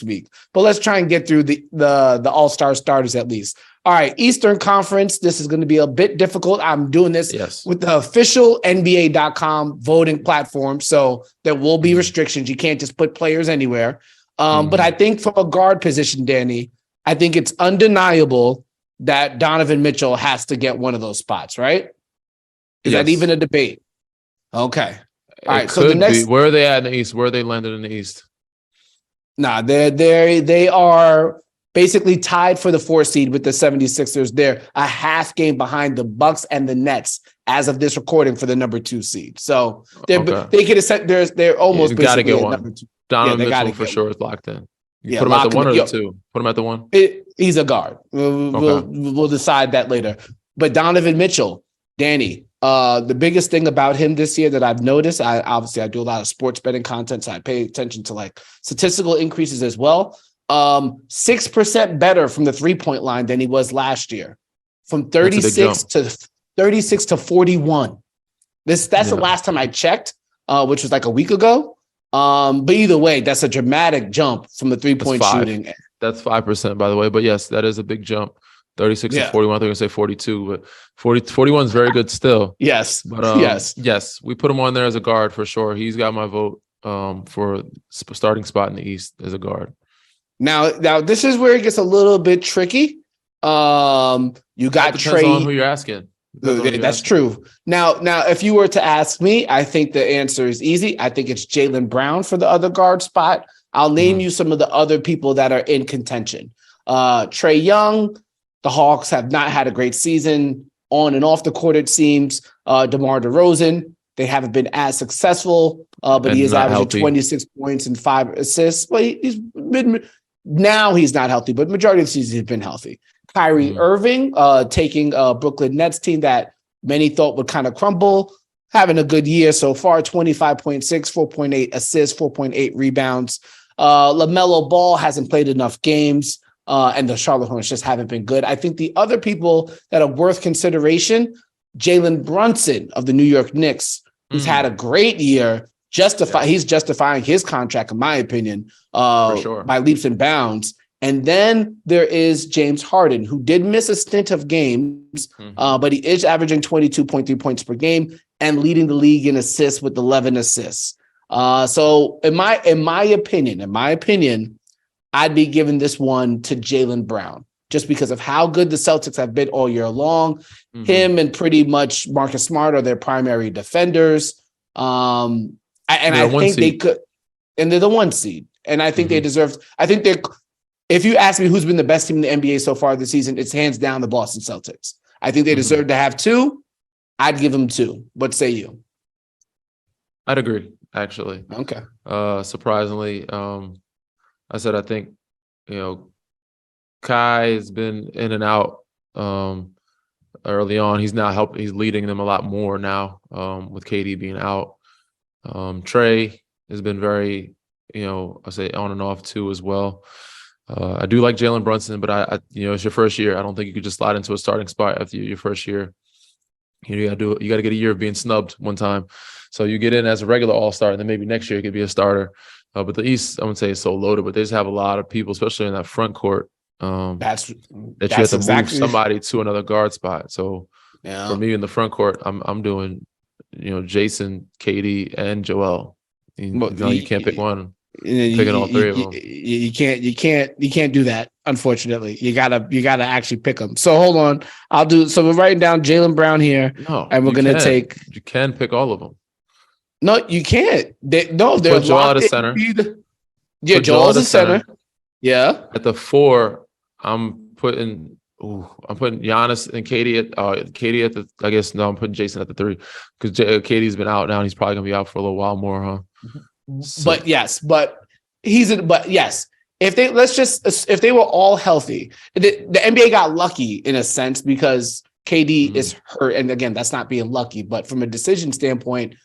next week. But let's try and get through the All-Star starters at least. All right, Eastern Conference. This is going to be a bit difficult. I'm doing this with the official NBA.com voting platform, so there will be restrictions. You can't just put players anywhere. But I think from a guard position, Danny, I think it's undeniable that Donovan Mitchell has to get one of those spots, right? Is that even a debate? Okay. All right. So the next, where are they at in the East? Where are they landed in the East? Nah, they are basically tied for the 4 seed with the 76ers. They're a half game behind the Bucks and the Nets as of this recording for the number 2 seed. So they could have set they're almost basically get number 2. Donovan Mitchell for sure is locked in. You put him at the 1 or the 2? Put him at the 1? He's a guard. We'll decide that later. But Donovan Mitchell, Danny, the biggest thing about him this year that I've noticed, I do a lot of sports betting content, so I pay attention to like statistical increases as well. 6% better from the 3-point line than he was last year, from 36 to 41. That's the last time I checked, which was like a week ago. But either way, that's a dramatic jump from the 3-point shooting. That's 5%, by the way. But yes, that is a big jump. 36 to 41. I think I say 42, but 41 is very good still. Yes. But yes, we put him on there as a guard for sure. He's got my vote for starting spot in the East as a guard. Now this is where it gets a little bit tricky. You got Trey. On who you're asking. That's true. Now, if you were to ask me, I think the answer is easy. I think it's Jaylen Brown for the other guard spot. I'll name you some of the other people that are in contention. Trae Young. The Hawks have not had a great season on and off the court, it seems. DeMar DeRozan, they haven't been as successful, but he is averaging 26 points and 5 assists. Well, he's not healthy, but majority of the season he's been healthy. Kyrie Irving, taking a Brooklyn Nets team that many thought would kind of crumble, having a good year so far, 25.6, 4.8 assists, 4.8 rebounds. LaMelo Ball hasn't played enough games. And the Charlotte Hornets just haven't been good. I think the other people that are worth consideration, Jalen Brunson of the New York Knicks, who's had a great year. He's justifying his contract, in my opinion, by leaps and bounds. And then there is James Harden, who did miss a stint of games, but he is averaging 22.3 points per game and leading the league in assists with 11 assists. So in my opinion, I'd be giving this one to Jaylen Brown just because of how good the Celtics have been all year long. Him and pretty much Marcus Smart are their primary defenders. I think they could, and they're the 1 seed. And I think they deserve, if you ask me who's been the best team in the NBA so far this season, it's hands down the Boston Celtics. I think they deserve to have 2. I'd give them 2. What say you? I'd agree, actually. Okay. Surprisingly, I said, I think, Kai has been in and out early on. He's now he's leading them a lot more now with KD being out. Trae has been very, I say on and off too as well. I do like Jalen Brunson, but it's your first year. I don't think you could just slide into a starting spot after your first year. You got to get a year of being snubbed one time. So you get in as a regular all-star, and then maybe next year you could be a starter. But the East, I wouldn't say is so loaded, but they just have a lot of people, especially in that front court, that you have to move somebody to another guard spot. So for me in the front court, I'm doing, Jason, KD, and Joel. You can't pick one. Picking all 3 of them. You can't do that. Unfortunately, you gotta actually pick them. So hold on, So we're writing down Jaylen Brown here, and we're gonna take. You can pick all of them. No, you can't. They're put Joel at the center. Joel's the center. Yeah. At the 4, I'm putting Giannis and KD at the. I guess no, I'm putting Jason at the 3 because KD's been out now, and he's probably gonna be out for a little while more, huh? So. But yes. If they were all healthy, the NBA got lucky in a sense because KD is hurt, and again, that's not being lucky. But from a decision standpoint,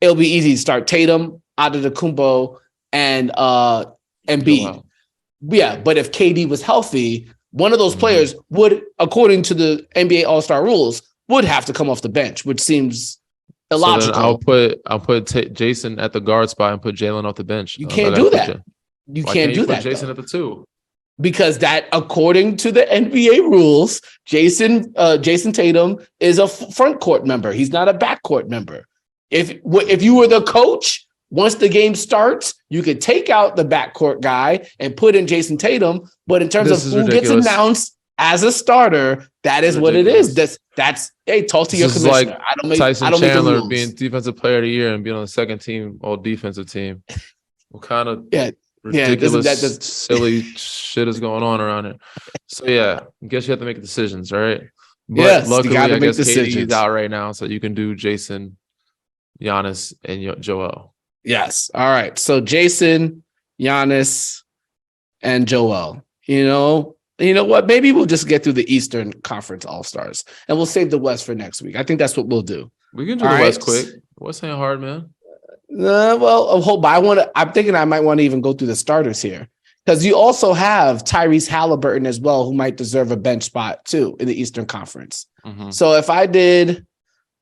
it'll be easy to start Tatum, Antetokounmpo, and Embiid. Wow. Yeah, but if KD was healthy, one of those players would, according to the NBA All-Star rules, would have to come off the bench, which seems illogical. So I'll put Jason at the guard spot and put Jalen off the bench. You can't do that. You Why can't you do put that, Jason though. at the 2? Because that, according to the NBA rules, Jason Tatum is a front court member. He's not a backcourt member. If you were the coach, once the game starts, you could take out the backcourt guy and put in Jason Tatum. But in terms of who ridiculous. gets announced as a starter, that is what it is. That's hey, talk to your commissioner. Like I don't make Tyson I don't make the Chandler rules. being defensive player of the year and being on the second team, all defensive team. What kind of ridiculous, silly shit is going on around it? So I guess you have to make decisions, right? But yes, luckily, I guess KD is out right now, so you can do Jason, Giannis, and Joel. Yes. All right. So Jason, Giannis, and Joel. You know what? Maybe we'll just get through the Eastern Conference All-Stars and we'll save the West for next week. I think that's what we'll do. We can do the West quick. West ain't hard, man. I'm thinking I might want to even go through the starters here because you also have Tyrese Halliburton as well, who might deserve a bench spot too in the Eastern Conference. Mm-hmm. So if I did,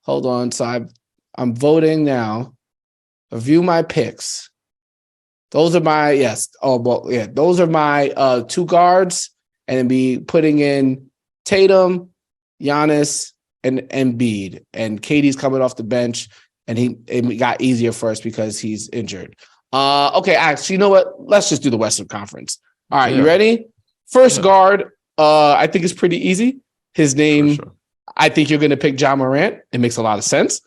hold on. So I'm voting now. Review my picks. Those are my those are my 2 guards, and then be putting in Tatum, Giannis, and Embiid. And KD's coming off the bench, and it got easier for us because he's injured. Okay, actually, you know what? Let's just do the Western Conference. All right, you ready? First guard, I think it's pretty easy. His name, sure. I think you're going to pick Ja Morant. It makes a lot of sense.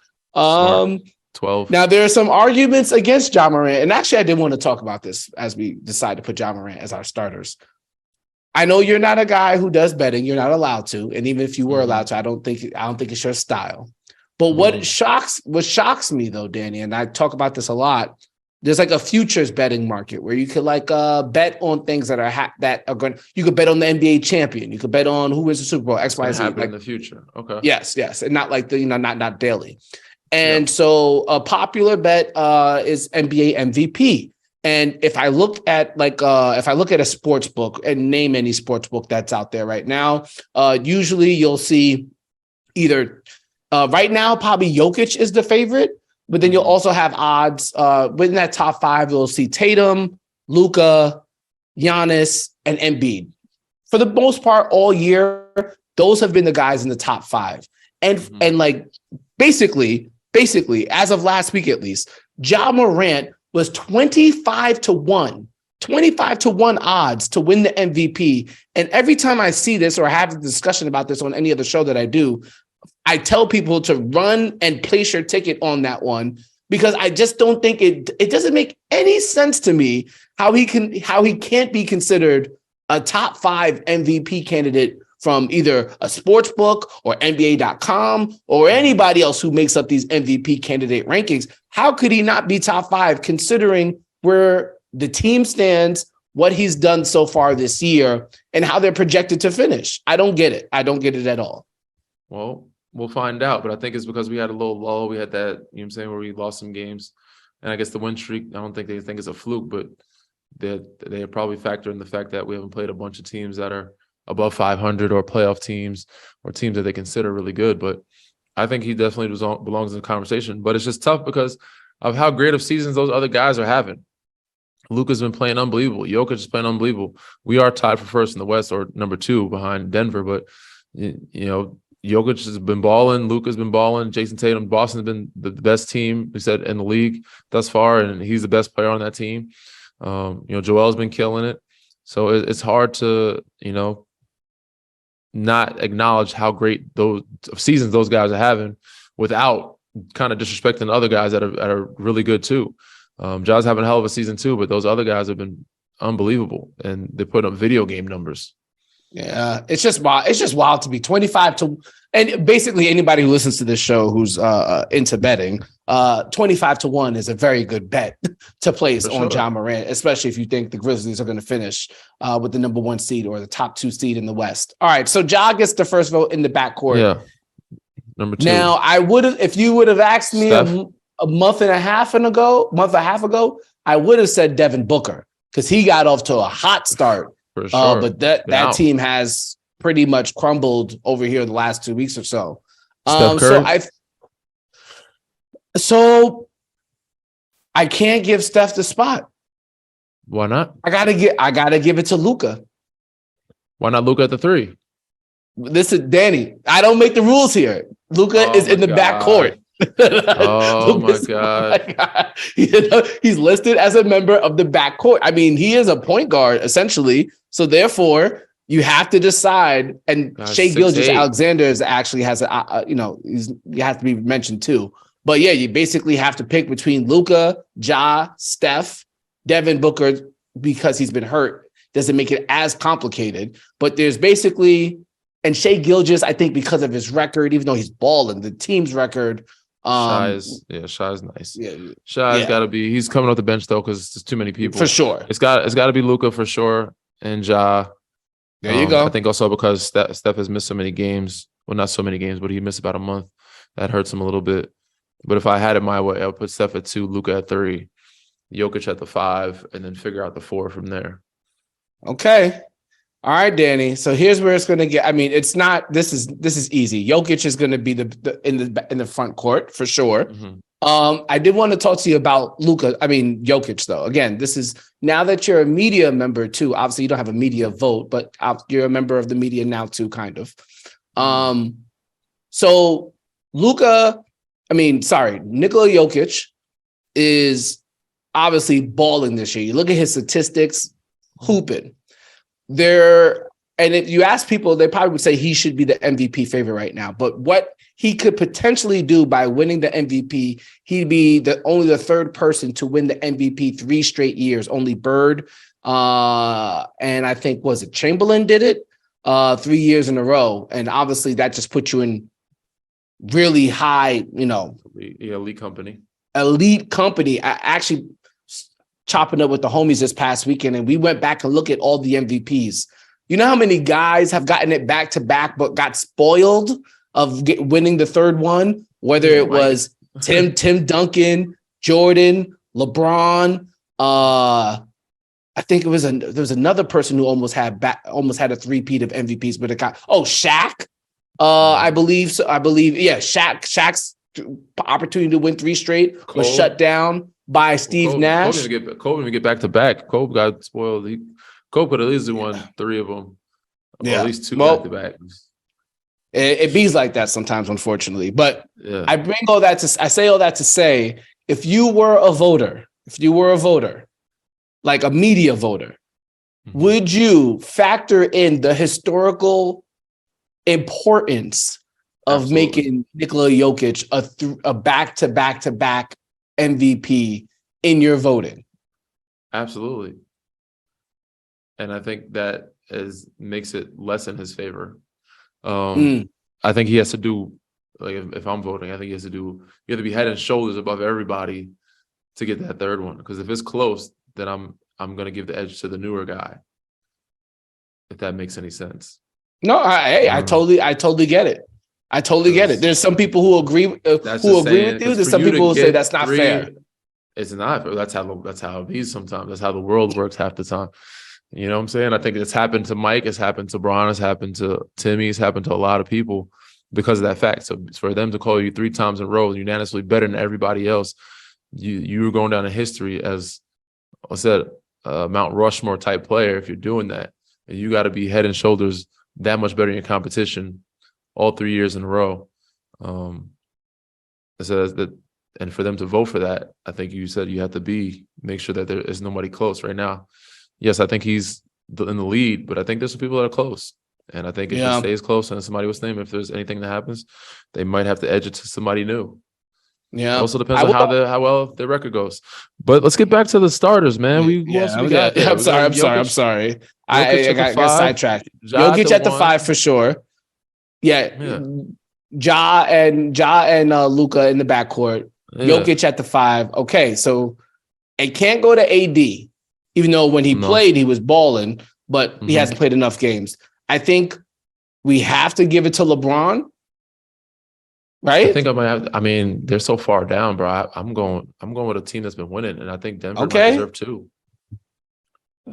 12. Now, there are some arguments against Ja Morant, and actually, I did want to talk about this as we decide to put Ja Morant as our starters. I know you're not a guy who does betting; you're not allowed to, and even if you were allowed to, I don't think it's your style. But what shocks me though, Danny, and I talk about this a lot. There's like a futures betting market where you could bet on things that are going. You could bet on the NBA champion. You could bet on who wins the Super Bowl. X, Y, Z. Happen in the future. Okay. Yes, and not like not daily. And so a popular bet is NBA MVP. And if I look at a sports book and name any sports book that's out there right now, usually you'll see either right now probably Jokić is the favorite, but then you'll also have odds within that top 5. You'll see Tatum, Luka, Giannis, and Embiid. For the most part, all year, those have been the guys in the top 5. And basically, as of last week at least, Ja Morant was 25-1 odds to win the MVP. And every time I see this or have a discussion about this on any other show that I do, I tell people to run and place your ticket on that one because I just don't think it doesn't make any sense to me how he can't be considered a top 5 MVP candidate from either a sports book or NBA.com or anybody else who makes up these MVP candidate rankings. How could he not be top 5 considering where the team stands, what he's done so far this year, and how they're projected to finish? I don't get it. I don't get it at all. Well, we'll find out, but I think it's because we had a little lull. We had that, you know what I'm saying, where we lost some games. And I guess the win streak, I don't think they think it's a fluke, but they probably factor in the fact that we haven't played a bunch of teams that are above 500 or playoff teams or teams that they consider really good. But I think he definitely belongs in the conversation. But it's just tough because of how great of seasons those other guys are having. Luka's been playing unbelievable. Jokić is playing unbelievable. We are tied for first in the West or number 2 behind Denver. But, Jokić has been balling. Luka's been balling. Jason Tatum, Boston's been the best team, we said, in the league thus far, and he's the best player on that team. Joel's been killing it. So it's hard to, not acknowledge how great those seasons those guys are having without kind of disrespecting the other guys that are really good too. Ja's having a hell of a season too, but those other guys have been unbelievable and they put up video game numbers. Yeah, it's just wild. It's just wild to be 25-1, and basically anybody who listens to this show who's into betting, 25-1 is a very good bet to place on Ja Morant, especially if you think the Grizzlies are going to finish with the number 1 seed or the top 2 seed in the West. All right, so Ja gets the first vote in the backcourt. Yeah, number 2. Now, I would have, if you would have asked me a month and a half ago, I would have said Devin Booker because he got off to a hot start. For sure. But that team has pretty much crumbled over here the last 2 weeks or so. So I can't give Steph the spot. Why not? I gotta give it to Luka. Why not Luka at the 3? This is Danny. I don't make the rules here. Luka is in the backcourt. Oh my God. He's listed as a member of the backcourt. I mean, he is a point guard essentially. So therefore, you have to decide. And Shai Gilgeous-Alexander is actually has he has to be mentioned too. But yeah, you basically have to pick between Luka, Ja, Steph, Devin Booker, because he's been hurt. Doesn't make it as complicated. But there's basically, and Shai Gilgeous, I think because of his record, even though he's balling, the team's record. Shai's nice. Yeah, Shai's got to be. He's coming off the bench though because there's too many people. For sure, it's got to be Luka for sure, and Ja. There you go. I think also because Steph has missed so many games. Well, not so many games, but he missed about a month. That hurts him a little bit. But if I had it my way, I would put Steph at 2, Luka at 3, Jokić at the 5, and then figure out the 4 from there. Okay. All right, Danny. So here's where it's going to get. I mean, it's not. This is easy. Jokić is going to be in the front court for sure. Mm-hmm. I did want to talk to you about Jokić though. Again, this is now that you're a media member too. Obviously, you don't have a media vote, but you're a member of the media now too, kind of. So Nikola Jokić is obviously balling this year. You look at his statistics, hooping. And if you ask people, they probably would say he should be the MVP favorite right now. But what he could potentially do by winning the MVP, he'd be only the third person to win the MVP 3 straight years. Only Bird, and I think Chamberlain did it 3 years in a row. And obviously that just puts you in really high, elite company. I actually chopping up with the homies this past weekend, and we went back and looked at all the MVPs. You know how many guys have gotten it back to back, but got spoiled of winning the third one? Whether it was Tim Duncan, Jordan, LeBron. I think there was another person who almost had a three-peat of MVPs, but it got Shaq. I believe so. Shaq's opportunity to win 3 straight was shut down by Steve Nash. Kobe didn't get back to back. Kobe got spoiled. Kobe could at least won 3 of them. Yeah. Or at least 2 back to back. It bees like that sometimes, unfortunately. But I say all that to say, if you were a voter, like a media voter, would you factor in the historical importance of making Nikola Jokić a back-to-back-to-back MVP in your voting? Absolutely. And I think that makes it less in his favor. I think he has to do, like, if I'm voting, I think he has to do, you have to be head and shoulders above everybody to get that third one. Because if it's close, then I'm going to give the edge to the newer guy, if that makes any sense. No, I totally get it. I totally get it. There's some people who agree with you. There's some people who say that's not fair. It's not. That's how it is sometimes. That's how the world works half the time. You know what I'm saying? I think it's happened to Mike. It's happened to Bron. It's happened to Timmy. It's happened to a lot of people because of that fact. So for them to call you 3 times in a row, unanimously better than everybody else, you were going down in history as, I said, a Mount Rushmore type player. If you're doing that, and you got to be head and shoulders that much better in your competition all 3 years in a row. And for them to vote for that, I think you said you have to make sure that there is nobody close right now. Yes, I think he's in the lead, but I think there's some people that are close. And I think if he stays close and somebody was named, if there's anything that happens, they might have to edge it to somebody new. Yeah. It also depends on how well their record goes. But let's get back to the starters, man. I'm sorry. I got sidetracked. Jokić at the 5 for sure. Yeah. Ja and Luka in the backcourt. Jokić at the 5. Okay, so it can't go to AD. Even though when he played, he was balling, but he hasn't played enough games. I think we have to give it to LeBron, right? I think I might have. I mean, they're so far down, bro. I'm going with a team that's been winning, and I think Denver might deserve 2.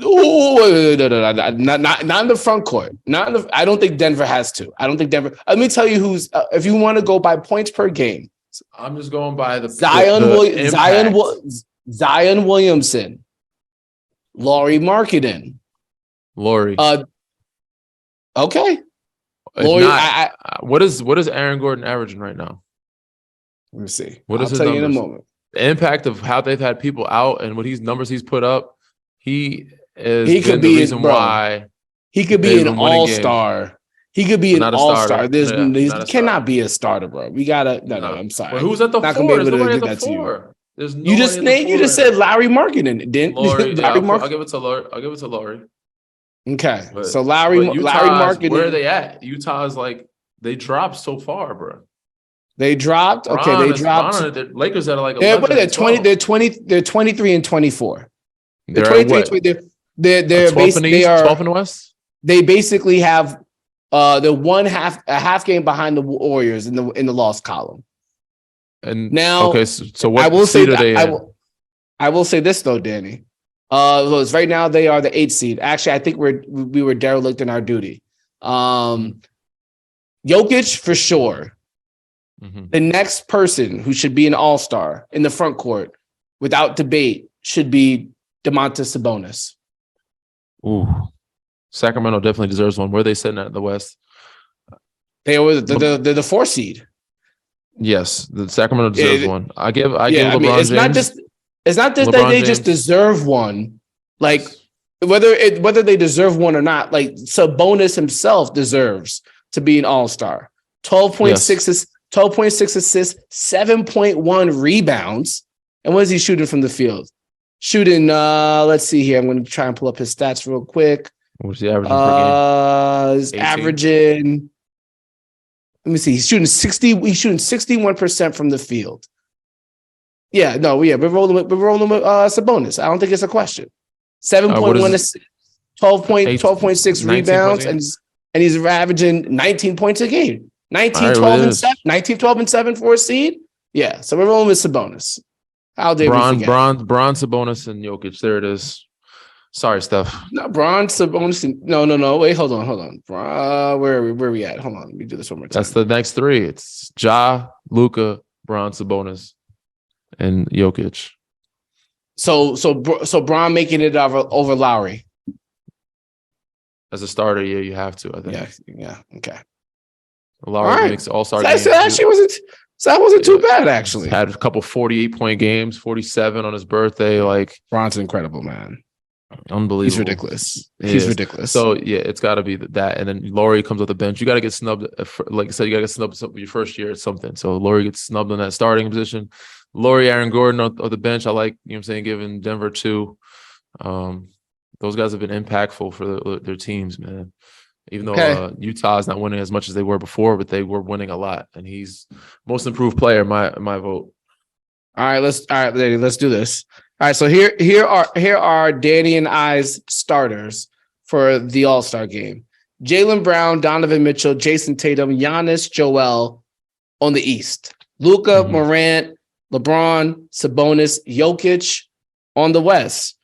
Ooh, no, not in the front court. I don't think Denver has 2. I don't think Denver. Let me tell you who's. If you want to go by points per game, I'm just going by the Zion Williamson. Lauri Markkanen. Lauri. Okay. If Lauri, not, what is Aaron Gordon averaging right now? Let me see. What is I'll his tell numbers? you in a moment. The impact of how they've had people out and what numbers he's put up, he could the be reason why he could be an all-star. He could be an all-star. He cannot be a starter, bro. We gotta no. I'm sorry. But who's at the four? There's nobody at the four. There's you just said Lauri Markkanen, didn't Lauri? Yeah, I'll give it to Lauri. I'll give it to Lauri. Okay, so Lauri Markkanen. Where are they at? Utah is like they dropped so far, bro. They dropped. Okay, they dropped. The Lakers are like 11. They're 23 and 24. They're 23 and 20. They're 12 in the East, 12 in the West. They basically have a half game behind the Warriors in the loss column. And now, okay, so what seed are they in? I will say this though, Danny. Right now they are the 8th seed. Actually, I think we were derelict in our duty. Jokić for sure. Mm-hmm. The next person who should be an all-star in the front court, without debate, should be Domantas Sabonis. Ooh, Sacramento definitely deserves one. Where are they sitting at in the West? They're the 4th seed. Yes, the Sacramento deserves one. I give LeBron James. It's not just that they just deserve one. Like whether they deserve one or not, like Sabonis himself deserves to be an all-star. 12.6 assists, 7.1 rebounds. And what is he shooting from the field? Shooting, let's see here. I'm going to try and pull up his stats real quick. What's he averaging per game? He's averaging, let me see. He's shooting 61% from the field. We're rolling with Sabonis. I don't think it's a question. 7.1 assists, 12.6 rebounds, and he's averaging 19 points a game. 12 and 7 for a seed. Yeah, so we're rolling with Sabonis. How dare we forget? Bron, Sabonis, and Jokić. There it is. Sorry, Steph. No, Bron, Sabonis. No. Wait, hold on. Where are we at? Hold on. Let me do this one more time. That's the next 3. It's Ja, Luka, Bron, Sabonis, and Jokić. So Bron making it over Lowry. As a starter, yeah, you have to. I think. Yeah. Okay. Lowry makes all-star games. That wasn't too bad, actually. Had a couple 48-point games, 47 on his birthday. Like Bron's incredible, man. Unbelievable. He's ridiculous. He's ridiculous. So yeah, it's got to be that. And then Lauri comes off the bench. You got to get snubbed. Like I said, you got to get snubbed your first year at something. So Lauri gets snubbed in that starting position. Lauri, Aaron Gordon off the bench. I like, giving Denver 2. Those guys have been impactful for their teams, man. Even though Utah's not winning as much as they were before, but they were winning a lot, and he's most improved player. My vote. All right, Danny, let's do this. All right, so here are Danny and I's starters for the All-Star game: Jaylen Brown, Donovan Mitchell, Jason Tatum, Giannis, Joel on the East, Luka, Morant, LeBron, Sabonis, Jokić on the West.